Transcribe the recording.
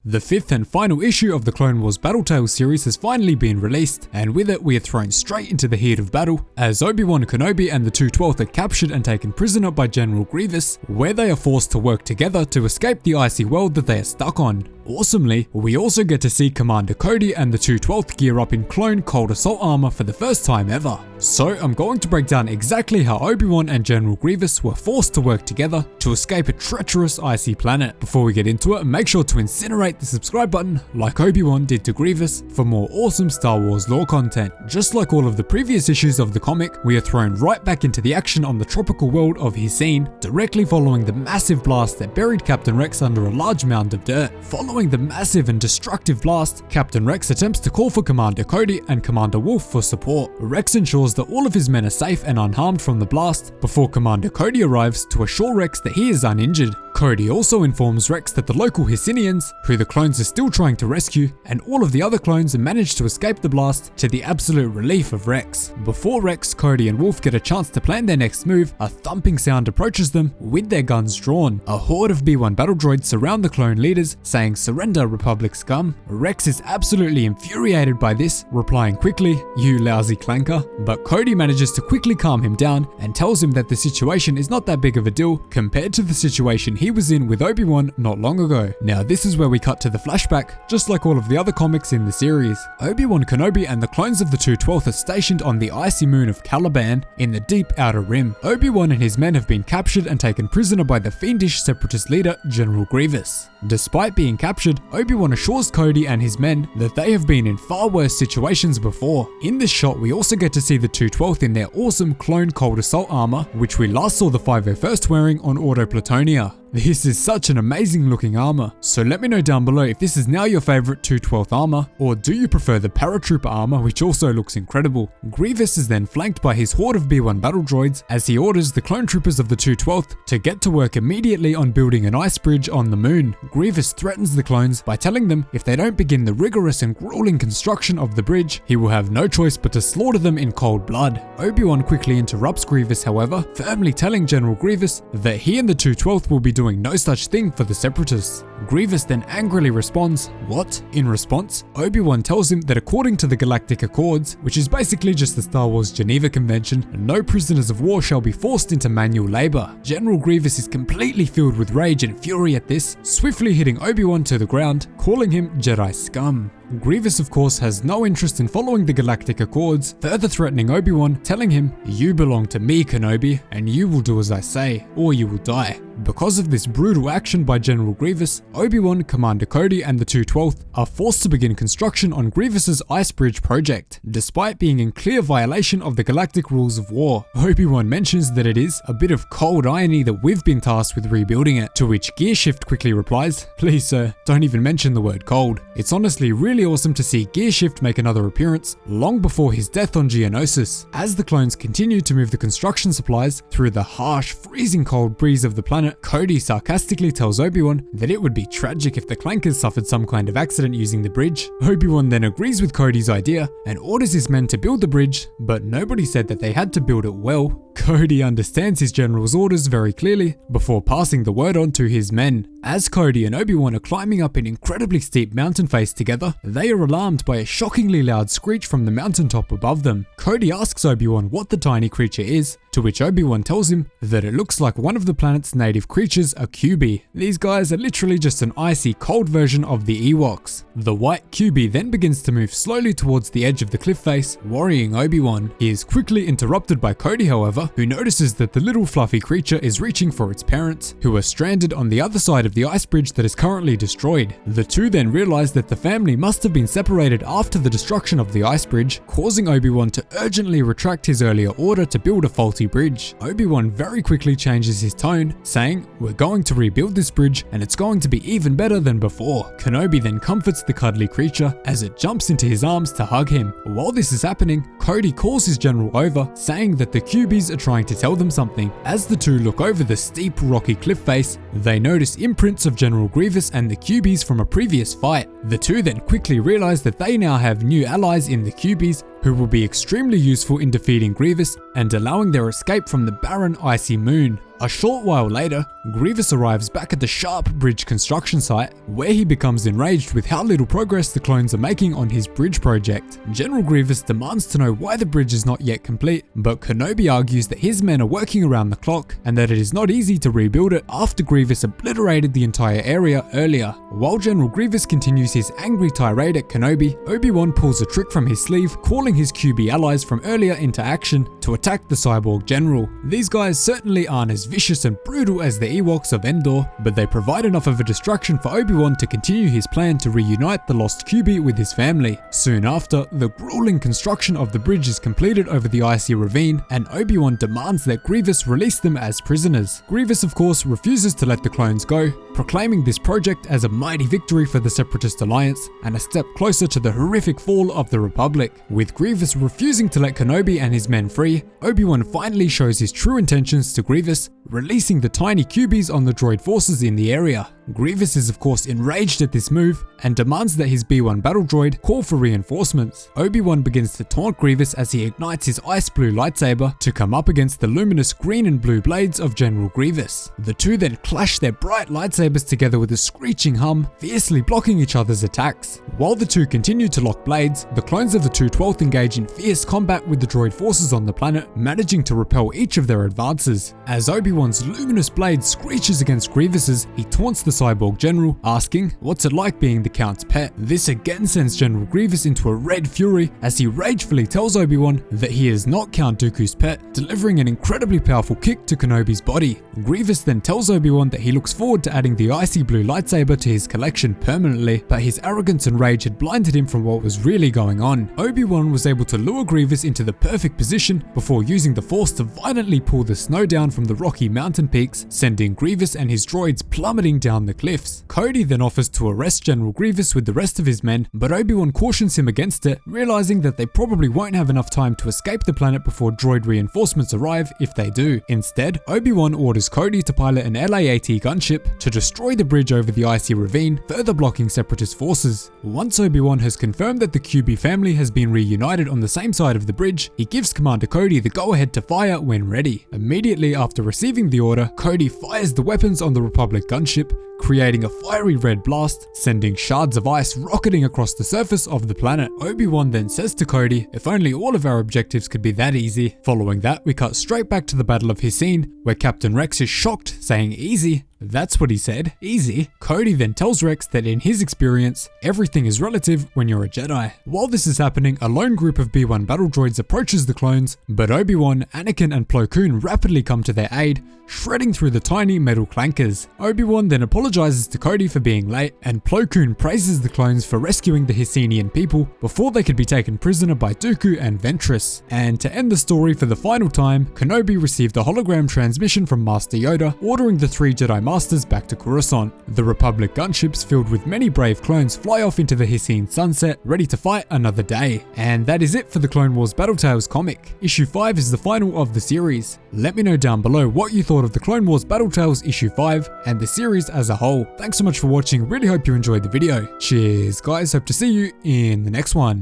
The 5th and final issue of the Clone Wars Battletales series has finally been released, and with it we are thrown straight into the heat of battle as Obi-Wan Kenobi and the 212th are captured and taken prisoner by General Grievous, where they are forced to work together to escape the icy world that they are stuck on. Awesomely, we also get to see Commander Cody and the 212th gear up in clone cold assault armor for the first time ever. So I'm going to break down exactly how Obi-Wan and General Grievous were forced to work together to escape a treacherous icy planet. Before we get into it, make sure to incinerate the subscribe button like Obi-Wan did to Grievous for more awesome Star Wars lore content. Just like all of the previous issues of the comic, we are thrown right back into the action on the tropical world of Hisseen, directly following the massive blast that buried Captain Rex under a large mound of dirt. Following the massive and destructive blast, Captain Rex attempts to call for Commander Cody and Commander Wolffe for support. Rex ensures that all of his men are safe and unharmed from the blast before Commander Cody arrives to assure Rex that he is uninjured. Cody also informs Rex that the local Hisseenians, who the clones are still trying to rescue, and all of the other clones manage to escape the blast, to the absolute relief of Rex. Before Rex, Cody and Wolffe get a chance to plan their next move, a thumping sound approaches them with their guns drawn. A horde of B-1 battle droids surround the clone leaders, saying "Surrender, Republic scum." Rex is absolutely infuriated by this, replying quickly, "You lousy clanker," but Cody manages to quickly calm him down and tells him that the situation is not that big of a deal compared to the situation he was in with Obi-Wan not long ago. Now this is where we cut to the flashback, just like all of the other comics in the series. Obi-Wan Kenobi and the clones of the 212th are stationed on the icy moon of Caliban in the deep outer rim. Obi-Wan and his men have been captured and taken prisoner by the fiendish separatist leader General Grievous. Despite being captured, Obi-Wan assures Cody and his men that they have been in far worse situations before. In this shot we also get to see the 212th in their awesome clone cold assault armor, which we last saw the 501st wearing on Auto Platonia. This is such an amazing looking armor, so let me know down below if this is now your favorite 212th armor, or do you prefer the paratrooper armor, which also looks incredible. Grievous is then flanked by his horde of B-1 battle droids as he orders the clone troopers of the 212th to get to work immediately on building an ice bridge on the moon. Grievous threatens the clones by telling them if they don't begin the rigorous and grueling construction of the bridge, he will have no choice but to slaughter them in cold blood. Obi-Wan quickly interrupts Grievous, however, firmly telling General Grievous that he and the 212th will be doing no such thing for the separatists. Grievous then angrily responds, "What?" In response, Obi-Wan tells him that according to the Galactic Accords, which is basically just the Star Wars Geneva Convention, no prisoners of war shall be forced into manual labor. General Grievous is completely filled with rage and fury at this, swiftly hitting Obi-Wan to the ground, calling him Jedi scum. Grievous of course has no interest in following the Galactic Accords, further threatening Obi-Wan, telling him, "You belong to me, Kenobi, and you will do as I say, or you will die." Because of this brutal action by General Grievous, Obi-Wan, Commander Cody and the 212th are forced to begin construction on Grievous's ice bridge project, despite being in clear violation of the galactic rules of war. Obi-Wan mentions that it is a bit of cold irony that we've been tasked with rebuilding it, to which Gearshift quickly replies, "Please sir, don't even mention the word cold." It's honestly really awesome to see Gearshift make another appearance long before his death on Geonosis. As the clones continue to move the construction supplies through the harsh, freezing cold breeze of the planet, Cody sarcastically tells Obi-Wan that it would be tragic if the clankers suffered some kind of accident using the bridge. Obi-Wan then agrees with Cody's idea and orders his men to build the bridge, but nobody said that they had to build it well. Cody understands his general's orders very clearly before passing the word on to his men. As Cody and Obi-Wan are climbing up an incredibly steep mountain face together, they are alarmed by a shockingly loud screech from the mountaintop above them. Cody asks Obi-Wan what the tiny creature is, to which Obi-Wan tells him that it looks like one of the planet's native creatures, a QB. These guys are literally just an icy, cold version of the Ewoks. The white QB then begins to move slowly towards the edge of the cliff face, worrying Obi-Wan. He is quickly interrupted by Cody, however, who notices that the little fluffy creature is reaching for its parents, who are stranded on the other side of the ice bridge that is currently destroyed. The two then realize that the family must have been separated after the destruction of the ice bridge, causing Obi-Wan to urgently retract his earlier order to build a faulty bridge. Obi-Wan very quickly changes his tone, saying, "We're going to rebuild this bridge and it's going to be even better than before." Kenobi then comforts the cuddly creature as it jumps into his arms to hug him. While this is happening, Cody calls his general over, saying that the QBs are trying to tell them something. As the two look over the steep rocky cliff face, they notice imprints of General Grievous and the QBs from a previous fight. The two then quickly realize that they now have new allies in the QBs, who will be extremely useful in defeating Grievous and allowing their escape from the barren icy moon. A short while later, Grievous arrives back at the Sharp Bridge construction site, where he becomes enraged with how little progress the clones are making on his bridge project. General Grievous demands to know why the bridge is not yet complete, but Kenobi argues that his men are working around the clock and that it is not easy to rebuild it after Grievous obliterated the entire area earlier. While General Grievous continues his angry tirade at Kenobi, Obi-Wan pulls a trick from his sleeve, calling his QB allies from earlier into action to attack the cyborg general. These guys certainly aren't as vicious and brutal as the Ewoks of Endor, but they provide enough of a distraction for Obi-Wan to continue his plan to reunite the lost QB with his family. Soon after, the grueling construction of the bridge is completed over the icy ravine, and Obi-Wan demands that Grievous release them as prisoners. Grievous, of course, refuses to let the clones go, proclaiming this project as a mighty victory for the Separatist Alliance and a step closer to the horrific fall of the Republic. With Grievous refusing to let Kenobi and his men free, Obi-Wan finally shows his true intentions to Grievous, releasing the tiny QBs on the droid forces in the area. Grievous is of course enraged at this move and demands that his B-1 battle droid call for reinforcements. Obi-Wan begins to taunt Grievous as he ignites his ice blue lightsaber to come up against the luminous green and blue blades of General Grievous. The two then clash their bright lightsabers together with a screeching hum, fiercely blocking each other's attacks. While the two continue to lock blades, the clones of the 212th engage in fierce combat with the droid forces on the planet, managing to repel each of their advances. As Obi-Wan's luminous blade screeches against Grievous's, he taunts the cyborg general, asking, "What's it like being the Count's pet?" This again sends General Grievous into a red fury as he ragefully tells Obi-Wan that he is not Count Dooku's pet, delivering an incredibly powerful kick to Kenobi's body. Grievous then tells Obi-Wan that he looks forward to adding the icy blue lightsaber to his collection permanently, but his arrogance and rage had blinded him from what was really going on. Obi-Wan was able to lure Grievous into the perfect position before using the Force to violently pull the snow down from the rocky mountain peaks, sending Grievous and his droids plummeting down the cliffs. Cody then offers to arrest General Grievous with the rest of his men, but Obi-Wan cautions him against it, realizing that they probably won't have enough time to escape the planet before droid reinforcements arrive if they do. Instead, Obi-Wan orders Cody to pilot an LA-AT gunship to destroy the bridge over the icy ravine, further blocking Separatist forces. Once Obi-Wan has confirmed that the QB family has been reunited on the same side of the bridge, he gives Commander Cody the go-ahead to fire when ready. Immediately after receiving the order, Cody fires the weapons on the Republic gunship, creating a fiery red blast, sending shards of ice rocketing across the surface of the planet. Obi-Wan then says to Cody, "If only all of our objectives could be that easy." Following that, we cut straight back to the Battle of Hisseen, where Captain Rex is shocked, saying, "Easy?" That's what he said, easy. Cody then tells Rex that in his experience, everything is relative when you're a Jedi. While this is happening, a lone group of B-1 battle droids approaches the clones, but Obi-Wan, Anakin and Plo Koon rapidly come to their aid, shredding through the tiny metal clankers. Obi-Wan then apologizes to Cody for being late, and Plo Koon praises the clones for rescuing the Hisseenian people before they could be taken prisoner by Dooku and Ventress. And to end the story for the final time, Kenobi received a hologram transmission from Master Yoda, ordering the 3 Jedi Masters back to Coruscant. The Republic gunships filled with many brave clones fly off into the Hisseen sunset, ready to fight another day. And that is it for the Clone Wars Battle Tales comic. Issue 5 is the final of the series. Let me know down below what you thought of the Clone Wars Battle Tales Issue 5 and the series as a whole. Thanks so much for watching, really hope you enjoyed the video. Cheers guys, hope to see you in the next one.